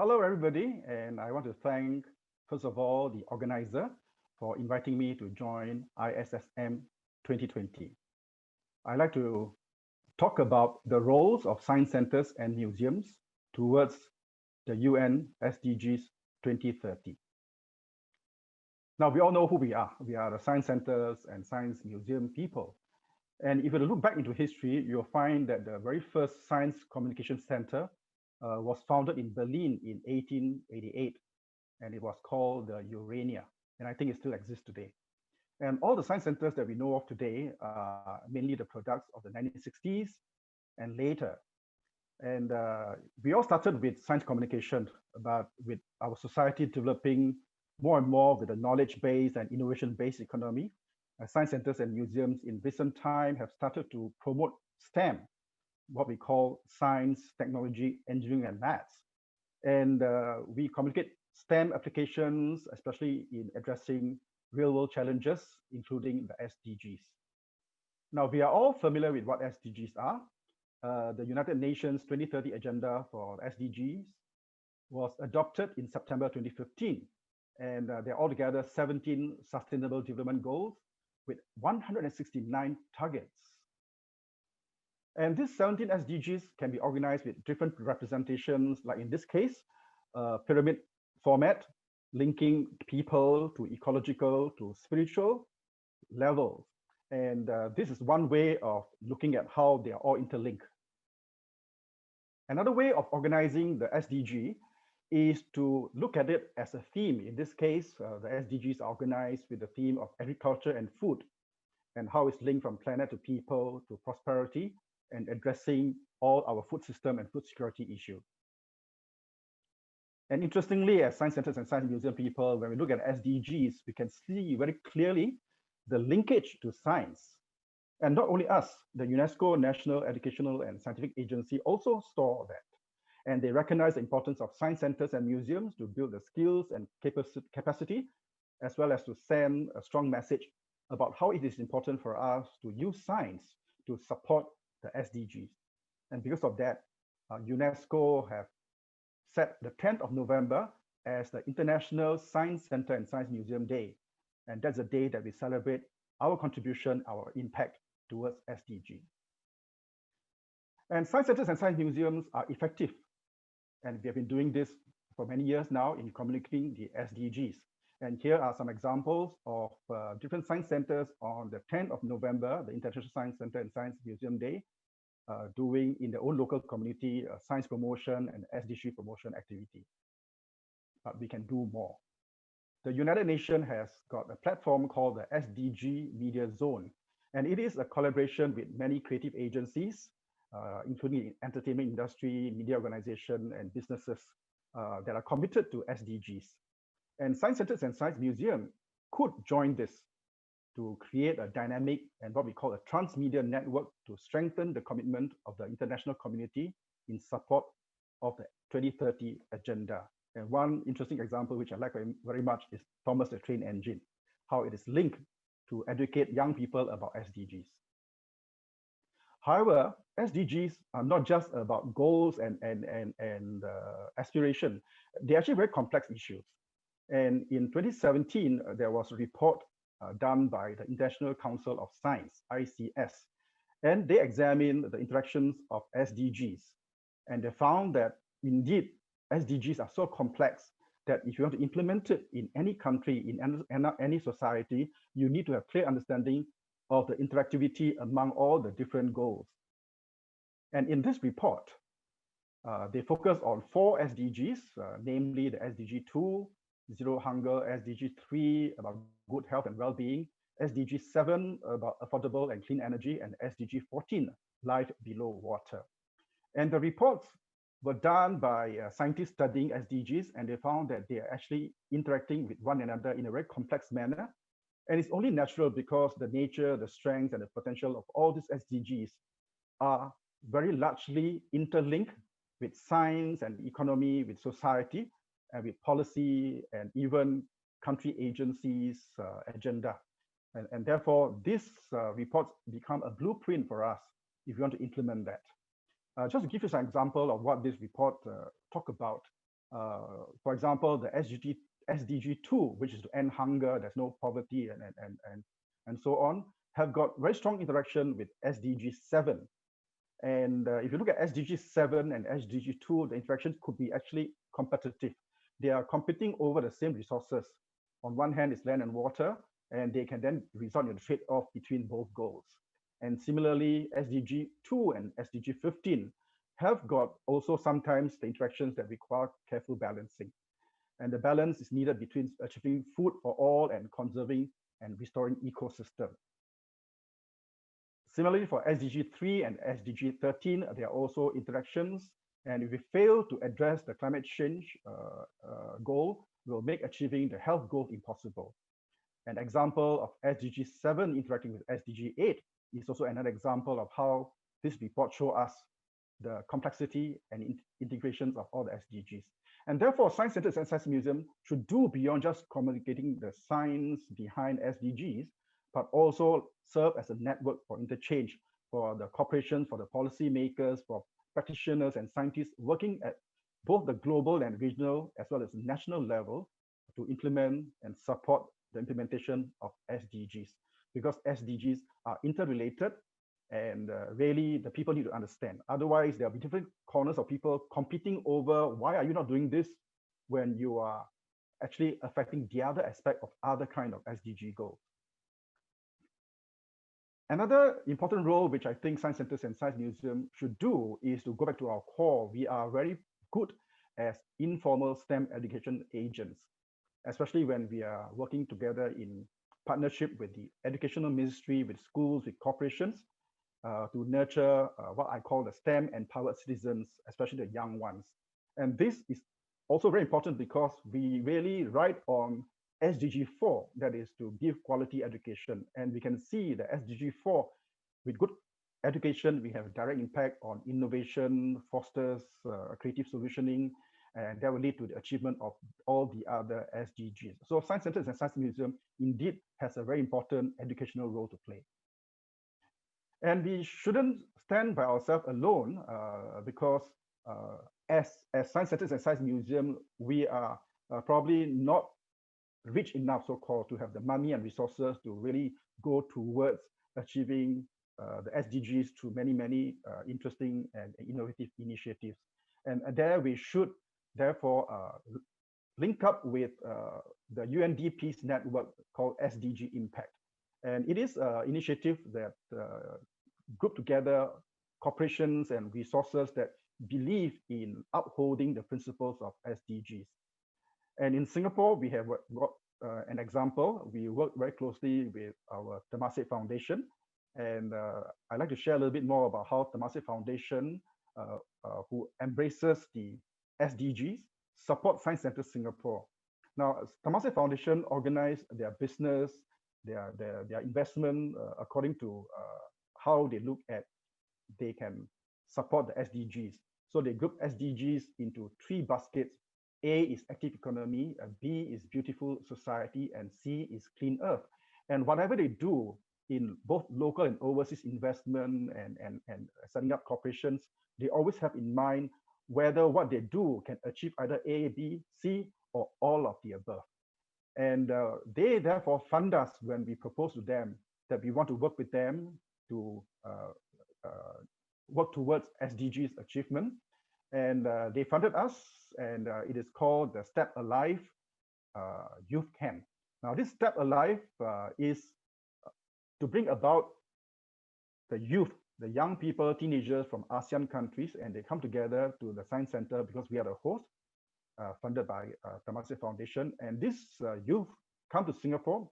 Hello, everybody, and I want to thank, first of all, the organizer for inviting me to join ISSM 2020. I'd like to talk about the roles of science centers and museums towards the UN SDGs 2030. Now, we all know who we are. We are the science centers and science museum people. And if you look back into history, you'll find that the very first Science Communication Center was founded in Berlin in 1888, and it was called the Urania, and I think it still exists today. And all the science centers that we know of today are mainly the products of the 1960s and later. And we all started with science communication, but with our society developing more and more with a knowledge-based and innovation-based economy, science centers and museums in recent time have started to promote STEM, what we call science, technology, engineering, and maths. And we communicate STEM applications, especially in addressing real-world challenges, including the SDGs. Now, we are all familiar with what SDGs are. The United Nations 2030 Agenda for SDGs was adopted in September 2015. And there are altogether 17 Sustainable Development Goals with 169 targets. And these 17 SDGs can be organized with different representations, like in this case, pyramid format, linking people to ecological to spiritual levels. And this is one way of looking at how they are all interlinked. Another way of organizing the SDG is to look at it as a theme. In this case, the SDGs are organized with the theme of agriculture and food, and how it's linked from planet to people to prosperity, and addressing all our food system and food security issues. And interestingly, as science centers and science museum people, when we look at SDGs, we can see very clearly the linkage to science. And not only us, the UNESCO National Educational and Scientific Agency also saw that. And they recognize the importance of science centers and museums to build the skills and capacity, as well as to send a strong message about how it is important for us to use science to support the SDGs. And because of that, UNESCO have set the 10th of November as the International Science Center and Science Museum Day. And that's a day that we celebrate our contribution, our impact towards SDG. And science centers and science museums are effective. And we have been doing this for many years now in communicating the SDGs. And here are some examples of different science centers on the 10th of November, the International Science Center and Science Museum Day, doing in their own local community science promotion and SDG promotion activity. But we can do more. The United Nations has got a platform called the Sdg Media Zone, and it is a collaboration with many creative agencies, including the entertainment industry, media organization, and businesses that are committed to SDGs. And science centers and science museum could join this to create a dynamic and what we call a transmedia network to strengthen the commitment of the international community in support of the 2030 agenda. And one interesting example, which I like very much, is Thomas the Train Engine, how it is linked to educate young people about SDGs. However, SDGs are not just about goals and aspiration. They're actually very complex issues. And in 2017, there was a report done by the International Council of Science, ICS, and they examined the interactions of SDGs. And they found that indeed, SDGs are so complex that if you want to implement it in any country, in any society, you need to have clear understanding of the interactivity among all the different goals. And in this report, they focus on 4 SDGs, namely the SDG 2, Zero Hunger, SDG 3, about good health and well-being, SDG 7, about affordable and clean energy, and SDG 14, life below water. And the reports were done by scientists studying SDGs, and they found that they are actually interacting with one another in a very complex manner. And it's only natural because the nature, the strengths, and the potential of all these SDGs are very largely interlinked with science and economy, with society, and with policy, and even country agencies' agenda. And therefore, these reports become a blueprint for us if you want to implement that. Just to give you some example of what this report talk about, For example, the SDG 2, which is to end hunger, there's no poverty, and so on, have got very strong interaction with SDG 7. And if you look at SDG 7 and SDG 2, the interactions could be actually competitive. They are competing over the same resources. On one hand, it's land and water, and they can then result in a trade-off between both goals. And similarly, SDG 2 and SDG 15 have got also sometimes the interactions that require careful balancing. And the balance is needed between achieving food for all and conserving and restoring ecosystem. Similarly, for SDG 3 and SDG 13, there are also interactions. And if we fail to address the climate change goal, will make achieving the health goal impossible. An example of SDG 7 interacting with SDG 8 is also another example of how this report shows us the complexity and integrations of all the SDGs. And therefore, Science Centers and Science Museum should do beyond just communicating the science behind SDGs, but also serve as a network for interchange for the corporations, for the policy makers, for practitioners and scientists working at both the global and regional as well as national level to implement and support the implementation of SDGs, because SDGs are interrelated and really the people need to understand. Otherwise, there'll be different corners of people competing over why are you not doing this when you are actually affecting the other aspect of other kind of SDG goals. Another important role which I think Science Centers and Science Museum should do is to go back to our core. We are very good as informal STEM education agents, especially when we are working together in partnership with the educational ministry, with schools, with corporations, to nurture what I call the STEM empowered citizens, especially the young ones. And this is also very important because we really write on SDG 4, that is to give quality education. And we can see the SDG 4, with good education, we have a direct impact on innovation, fosters creative solutioning, and that will lead to the achievement of all the other SDGs. So Science Centers and Science Museum indeed has a very important educational role to play. And we shouldn't stand by ourselves alone because as Science Centers and Science Museum, we are probably not rich enough, so-called, to have the money and resources to really go towards achieving the SDGs through many interesting and innovative initiatives. And there we should therefore link up with the UNDP's network called Sdg Impact. And it is an initiative that group together corporations and resources that believe in upholding the principles of SDGs. And in Singapore, we have got an example. We work very closely with our Temasek Foundation. And I'd like to share a little bit more about how Temasek Foundation, who embraces the SDGs, support Science Center Singapore. Now, Temasek Foundation organize their business, their investment according to how they look at they can support the SDGs. So they group SDGs into 3 baskets. A is active economy, B is beautiful society, and C is clean earth. And whatever they do in both local and overseas investment and setting up corporations, they always have in mind whether what they do can achieve either A, B, C, or all of the above. And they therefore fund us when we propose to them that we want to work with them to work towards SDGs achievement. And they funded us, and it is called the Step Alive Youth Camp. Now, this Step Alive is to bring about the youth, the young people, teenagers from ASEAN countries, and they come together to the Science Center because we are the host, funded by Temasek Foundation. And this youth come to Singapore.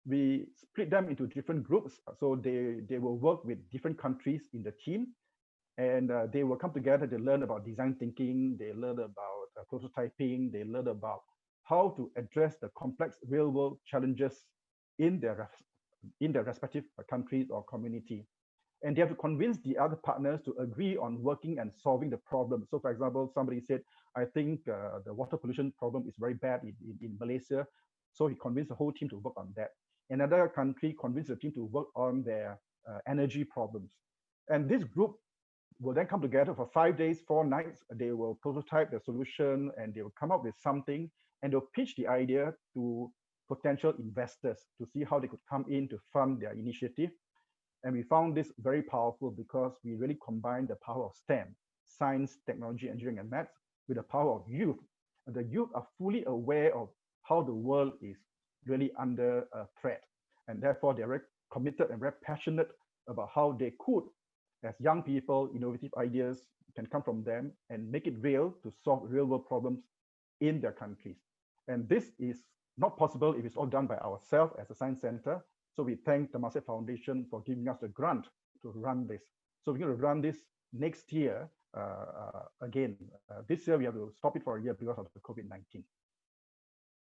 We split them into different groups. So they will work with different countries in the team. And they will come together to learn about design thinking. They learn about prototyping. They learn about how to address the complex real-world challenges in their respective countries or community. And they have to convince the other partners to agree on working and solving the problem. So for example, somebody said, I think the water pollution problem is very bad in Malaysia. So he convinced the whole team to work on that. Another country convinced the team to work on their energy problems. And this group will then come together for 5 days, 4 nights. They will prototype the solution and they will come up with something, and they'll pitch the idea to potential investors to see how they could come in to fund their initiative. And we found this very powerful because we really combined the power of STEM, science, technology, engineering, and maths, with the power of youth. And the youth are fully aware of how the world is really under a threat. And therefore, they're very committed and very passionate about how they could, as young people, innovative ideas can come from them and make it real to solve real world problems in their countries. And this is not possible if it's all done by ourselves as a science center. So we thank the Temasek Foundation for giving us the grant to run this. So we're going to run this next year again. This year we have to stop it for a year because of the COVID-19.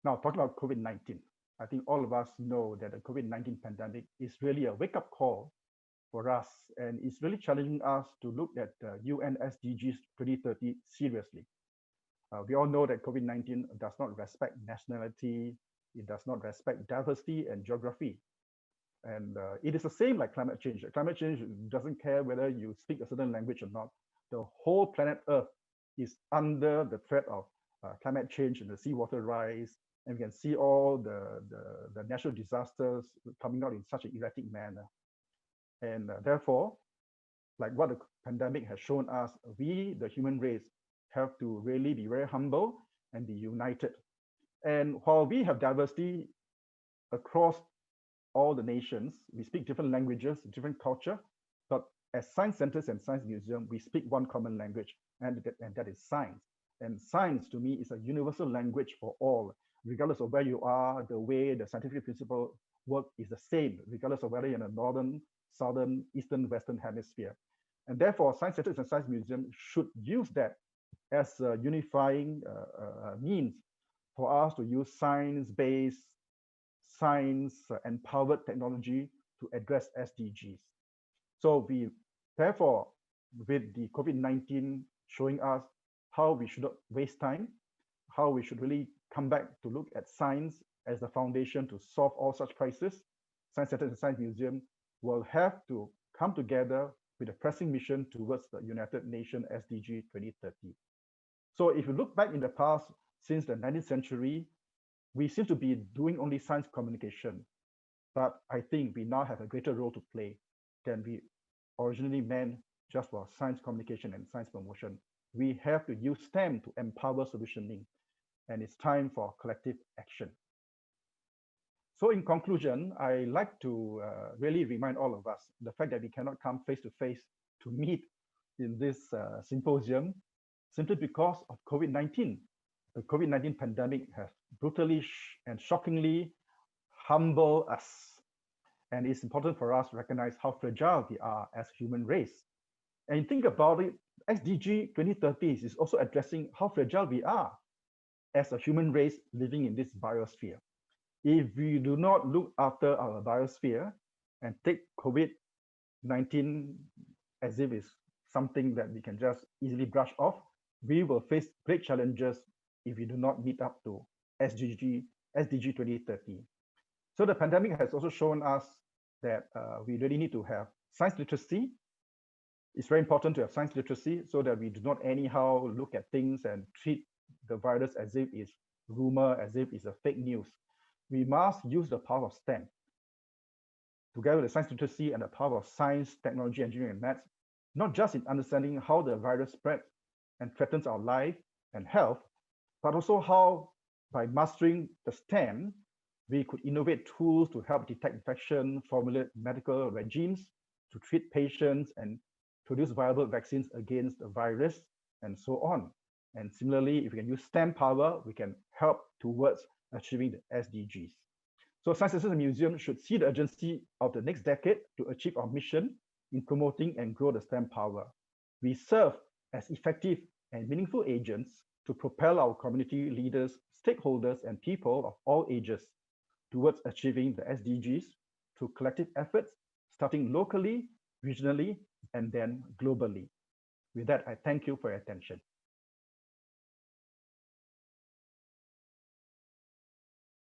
Now, talking about COVID-19, I think all of us know that the COVID-19 pandemic is really a wake-up call for us, and it's really challenging us to look at the UNSDGs 2030 seriously. We all know that COVID-19 does not respect nationality, it does not respect diversity and geography. And it is the same like climate change. Climate change doesn't care whether you speak a certain language or not. The whole planet Earth is under the threat of climate change and the seawater rise. And we can see all the natural disasters coming out in such an erratic manner. And therefore, like what the pandemic has shown us, we, the human race, have to really be very humble and be united. And while we have diversity across all the nations, we speak different languages, different culture, but as science centers and science museums, we speak one common language, and that is science. And science, to me, is a universal language for all, regardless of where you are. The way the scientific principle work is the same, regardless of whether you're in the northern, southern, eastern, western hemisphere. And therefore, science centers and science museums should use that as a unifying means for us to use science-based, science-empowered technology to address SDGs. So we, therefore, with the COVID-19 showing us how we should not waste time, how we should really come back to look at science as the foundation to solve all such crises, Science Centers and Science Museum will have to come together with a pressing mission towards the United Nations SDG 2030. So if you look back in the past, since the 19th century, we seem to be doing only science communication, but I think we now have a greater role to play than we originally meant just for science communication and science promotion. We have to use STEM to empower solutioning, and it's time for collective action. So in conclusion, I like to really remind all of us the fact that we cannot come face to face to meet in this symposium simply because of COVID-19. The COVID-19 pandemic has brutally and shockingly humbled us. And it's important for us to recognize how fragile we are as a human race. And think about it, SDG 2030 is also addressing how fragile we are as a human race living in this biosphere. If we do not look after our biosphere and take COVID-19 as if it's something that we can just easily brush off, we will face great challenges if we do not meet up to SDG 2030. So the pandemic has also shown us that we really need to have science literacy. It's very important to have science literacy so that we do not anyhow look at things and treat the virus as if it's rumor, as if it's a fake news. We must use the power of STEM, together with the science literacy and the power of science, technology, engineering, and maths, not just in understanding how the virus spreads and threatens our life and health, but also how, by mastering the STEM, we could innovate tools to help detect infection, formulate medical regimes to treat patients, and produce viable vaccines against the virus, and so on. And similarly, if we can use STEM power, we can help towards achieving the SDGs. So Science Centers and Museums should see the urgency of the next decade to achieve our mission in promoting and grow the STEM power. We serve as effective and meaningful agents to propel our community leaders, stakeholders, and people of all ages towards achieving the SDGs through collective efforts, starting locally, regionally, and then globally. With that, I thank you for your attention.